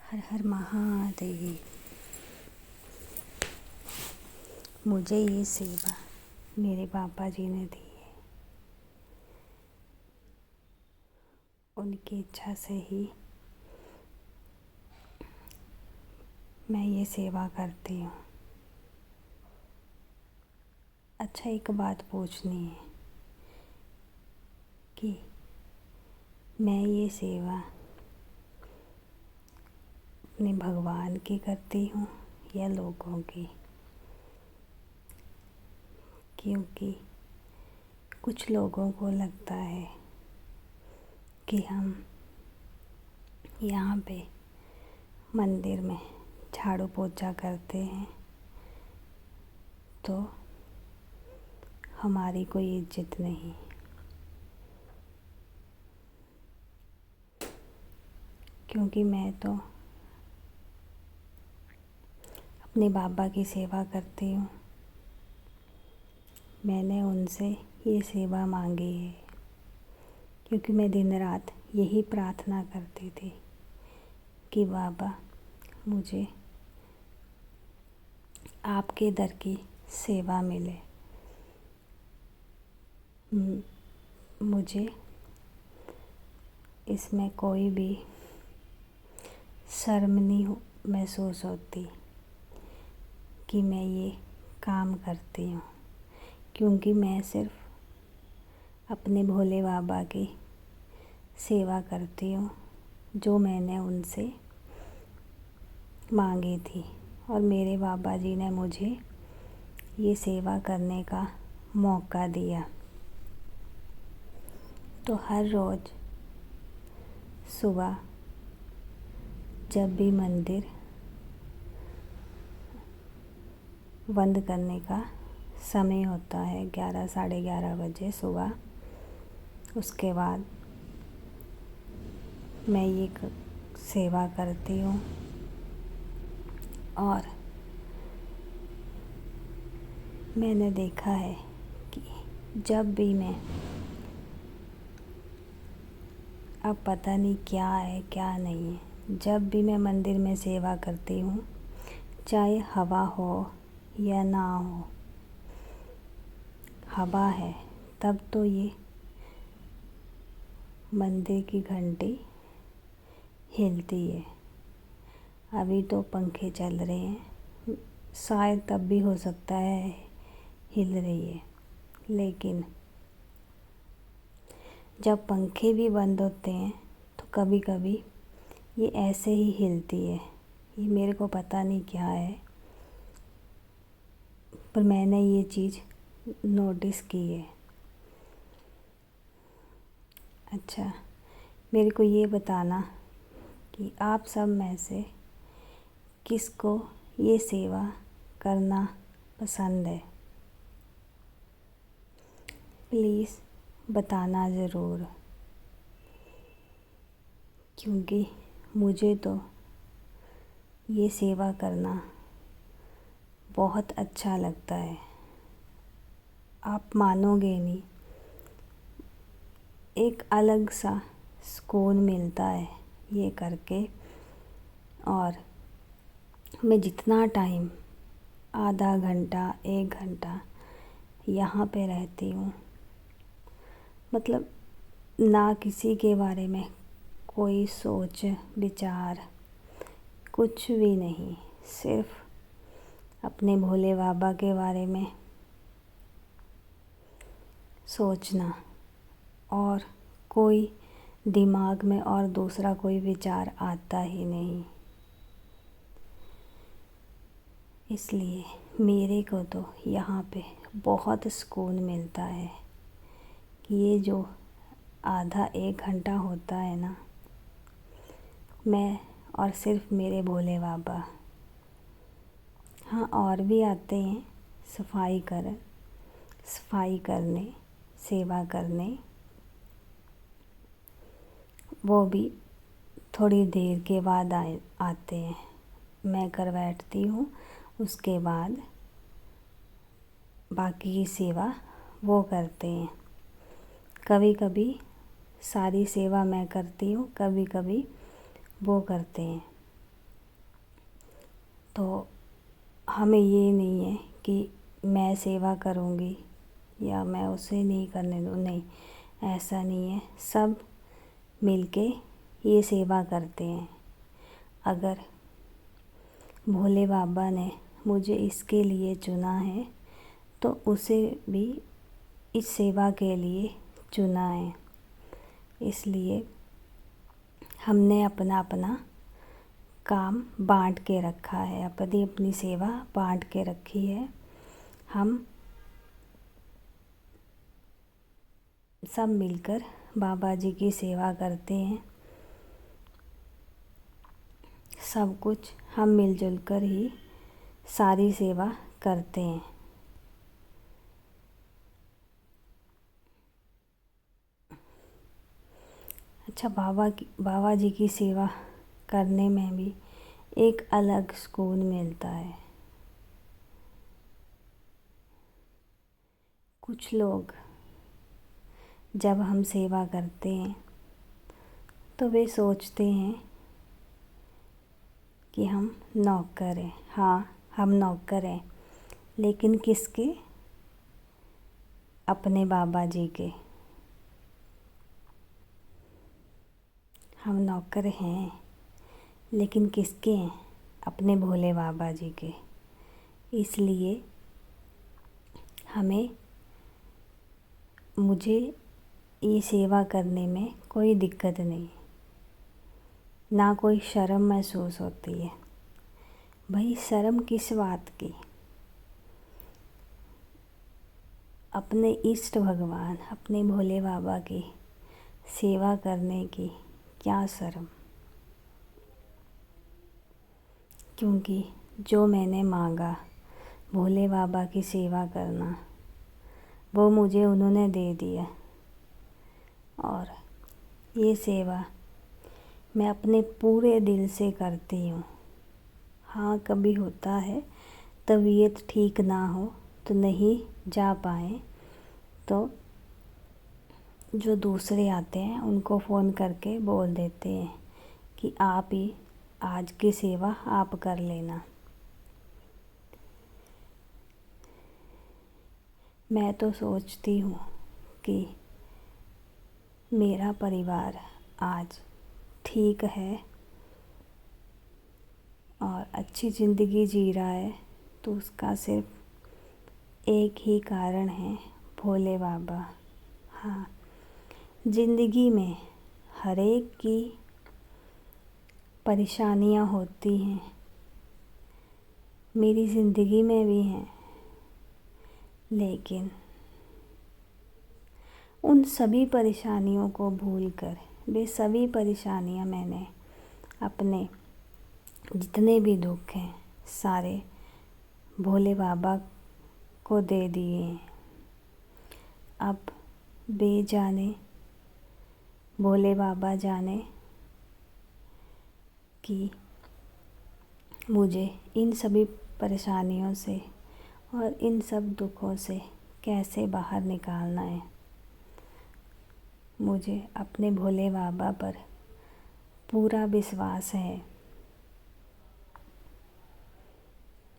हर हर महादेव। मुझे ये सेवा मेरे पापा जी ने दी है। उनकी इच्छा से ही मैं ये सेवा करती हूँ। अच्छा, एक बात पूछनी है कि मैं ये सेवा अपने भगवान की करती हूँ या लोगों की? क्योंकि कुछ लोगों को लगता है कि हम यहाँ पे मंदिर में झाड़ू पोछा करते हैं तो हमारी कोई इज्जत नहीं। क्योंकि मैं तो अपने बाबा की सेवा करती हूँ। मैंने उनसे ये सेवा मांगी है क्योंकि मैं दिन रात यही प्रार्थना करती थी कि बाबा, मुझे आपके दर की सेवा मिले। मुझे इसमें कोई भी शर्म नहीं महसूस होती कि मैं ये काम करती हूँ, क्योंकि मैं सिर्फ़ अपने भोले बाबा की सेवा करती हूँ जो मैंने उनसे मांगी थी और मेरे बाबा जी ने मुझे ये सेवा करने का मौका दिया। तो हर रोज़ सुबह जब भी मंदिर बंद करने का समय होता है 11 साढ़े 11 बजे सुबह, उसके बाद मैं ये सेवा करती हूँ। और मैंने देखा है कि जब भी मैं, अब पता नहीं क्या है क्या नहीं है, जब भी मैं मंदिर में सेवा करती हूँ, चाहे हवा हो या ना हो, हवा है तब तो ये मंदिर की घंटी हिलती है। अभी तो पंखे चल रहे हैं, शायद तब भी हो सकता है हिल रही है, लेकिन जब पंखे भी बंद होते हैं तो कभी कभी ये ऐसे ही हिलती है। ये मेरे को पता नहीं क्या है, पर मैंने ये चीज़ नोटिस की है। अच्छा, मेरे को ये बताना कि आप सब में से किसको ये सेवा करना पसंद है? प्लीज़ बताना ज़रूर, क्योंकि मुझे तो ये सेवा करना बहुत अच्छा लगता है। आप मानोगे नहीं, एक अलग सा सुकून मिलता है ये करके। और मैं जितना टाइम, आधा घंटा 1 घंटा यहाँ पे रहती हूँ, मतलब ना किसी के बारे में कोई सोच विचार, कुछ भी नहीं, सिर्फ अपने भोले बाबा के बारे में सोचना और कोई दिमाग में और दूसरा कोई विचार आता ही नहीं। इसलिए मेरे को तो यहाँ पे बहुत सुकून मिलता है कि ये जो आधा 1 घंटा होता है ना, मैं और सिर्फ मेरे भोले बाबा, हाँ और भी आते हैं सफाई करने, सेवा करने, वो भी थोड़ी देर के बाद आते हैं। मैं कर बैठती हूँ, उसके बाद बाकी की सेवा वो करते हैं। कभी कभी सारी सेवा मैं करती हूँ, कभी कभी वो करते हैं। तो हमें ये नहीं है कि मैं सेवा करूँगी या मैं उसे नहीं करने दूँ, नहीं, ऐसा नहीं है। सब मिलके ये सेवा करते हैं। अगर भोले बाबा ने मुझे इसके लिए चुना है तो उसे भी इस सेवा के लिए चुना है। इसलिए हमने अपना अपना काम बांट के रखा है, अपनी अपनी सेवा बांट के रखी है। हम सब मिलकर बाबा जी की सेवा करते हैं। सब कुछ हम मिलजुल कर ही सारी सेवा करते हैं। अच्छा, बाबा जी की सेवा करने में भी एक अलग सुकून मिलता है। कुछ लोग जब हम सेवा करते हैं तो वे सोचते हैं कि हम नौकर हैं। हाँ, हम नौकर हैं, लेकिन किसके? अपने बाबा जी के। हम नौकर हैं, लेकिन किसके हैं? अपने भोले बाबा जी के। इसलिए मुझे ये सेवा करने में कोई दिक्कत नहीं, ना कोई शर्म महसूस होती है। भाई, शर्म किस बात की? अपने इष्ट भगवान, अपने भोले बाबा की सेवा करने की क्या शर्म? क्योंकि जो मैंने मांगा, भोले बाबा की सेवा करना, वो मुझे उन्होंने दे दिया। और ये सेवा मैं अपने पूरे दिल से करती हूँ। हाँ, कभी होता है तबीयत ठीक ना हो तो नहीं जा पाए, तो जो दूसरे आते हैं उनको फ़ोन करके बोल देते हैं कि आप ही आज की सेवा आप कर लेना। मैं तो सोचती हूँ कि मेरा परिवार आज ठीक है और अच्छी ज़िंदगी जी रहा है, तो उसका सिर्फ एक ही कारण है, भोले बाबा। हाँ, ज़िंदगी में हर एक की परेशानियाँ होती हैं, मेरी ज़िंदगी में भी हैं, लेकिन उन सभी परेशानियों को भूलकर, वे सभी परेशानियाँ मैंने अपने जितने भी दुख हैं सारे भोले बाबा को दे दिए हैं। अब बेजाने भोले बाबा जाने कि मुझे इन सभी परेशानियों से और इन सब दुखों से कैसे बाहर निकालना है। मुझे अपने भोले बाबा पर पूरा विश्वास है।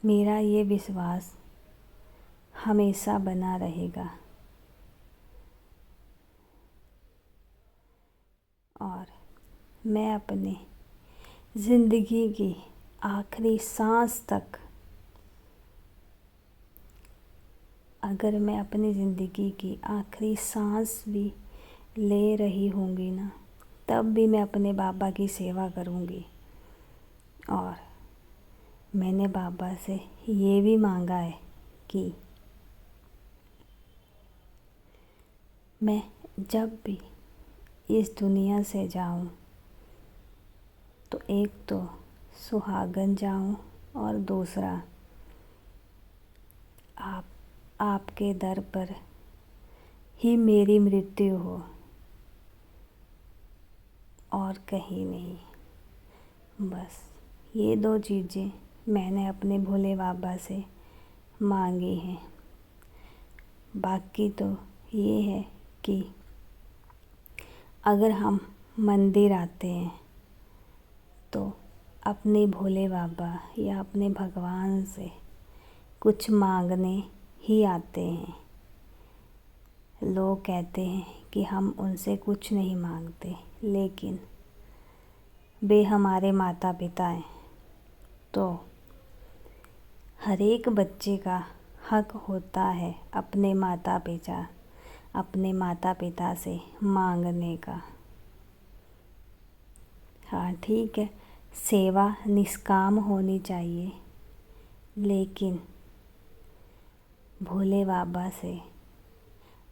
मेरा ये विश्वास हमेशा बना रहेगा और मैं अपने ज़िंदगी की आखिरी सांस तक, अगर मैं अपनी ज़िंदगी की आखिरी सांस भी ले रही होंगी ना, तब भी मैं अपने बाबा की सेवा करूँगी। और मैंने बाबा से ये भी मांगा है कि मैं जब भी इस दुनिया से जाऊँ तो एक तो सुहागन जाऊँ और दूसरा आपके दर पर ही मेरी मृत्यु हो और कहीं नहीं। बस ये दो चीज़ें मैंने अपने भोले बाबा से मांगी हैं। बाकी तो ये है कि अगर हम मंदिर आते हैं तो अपने भोले बाबा या अपने भगवान से कुछ मांगने ही आते हैं। लोग कहते हैं कि हम उनसे कुछ नहीं मांगते, लेकिन वे हमारे माता पिता हैं, तो हर एक बच्चे का हक होता है अपने माता पिता से मांगने का। हाँ ठीक है, सेवा निष्काम होनी चाहिए, लेकिन भोले बाबा से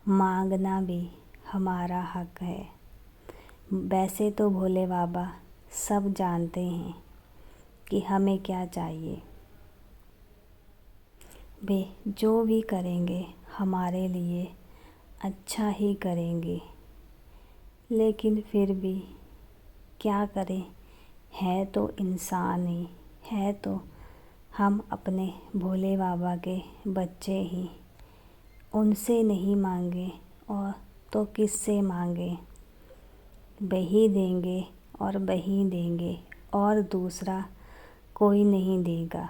मांगना भी हमारा हक है। वैसे तो भोले बाबा सब जानते हैं कि हमें क्या चाहिए। वे जो भी करेंगे हमारे लिए अच्छा ही करेंगे, लेकिन फिर भी क्या करें, है तो इंसान ही, है तो हम अपने भोले बाबा के बच्चे ही। उनसे नहीं मांगे और तो किससे मांगे। वही देंगे और वही देंगे, और दूसरा कोई नहीं देगा।